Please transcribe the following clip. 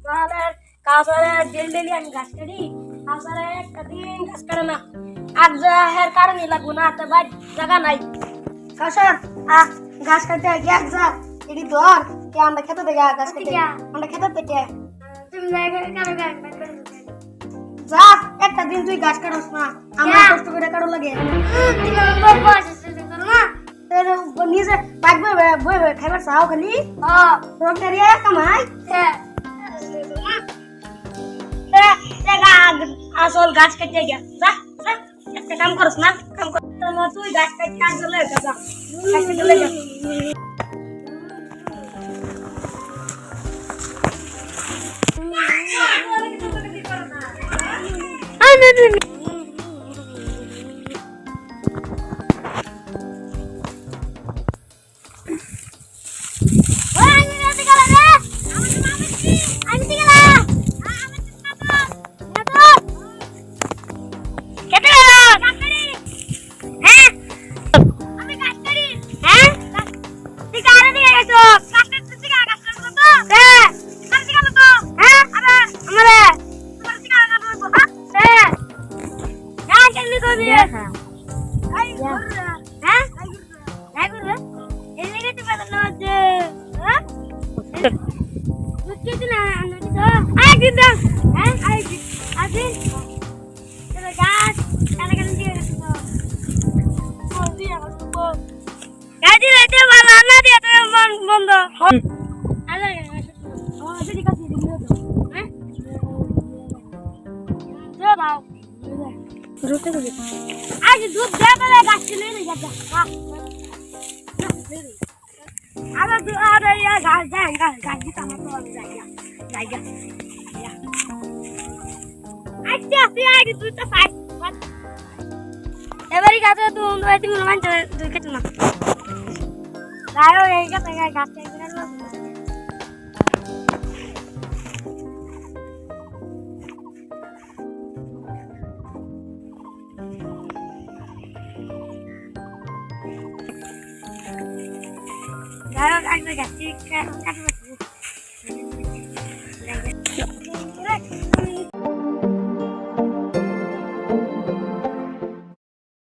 তাহলে কাউসারে ডেলি আমি গাছ কাটি কাউসারে একটা দিন গাছ কাটে না আর হের কারণে লাগবো না তো ভাই জায়গা নাই কাউসার গাছ কাটতে গিয়ে যা এটি ধর কে আমরা খেতে দেয় গাছ কাটতে আমরা খেতে থেকে তুমি যা একটা দিন তুই গাছ কাটস না আমরা কষ্ট করে কাটো লাগে নিজে লাগবে বই বই খাইবার চাও খালি রোগটারিয়া কামাই আসল গাছ কাটতে গিয়া যা যা একটা কাম করস না কাম কর তুই গাছ কাটতে আজ চলে যা গাছ কাটতে চলে যা आज दूध दे दे गाछ ले ले जा अरे यार गाछ जाएगा गाछ की टमाटर वाला जाएगा जाएगा अच्छा से आज दूध तो फाइट एवरी गाछ तो तुम बैठी में मान दूध के तुम लायो ये का गाछ के Claro, hay una gatita,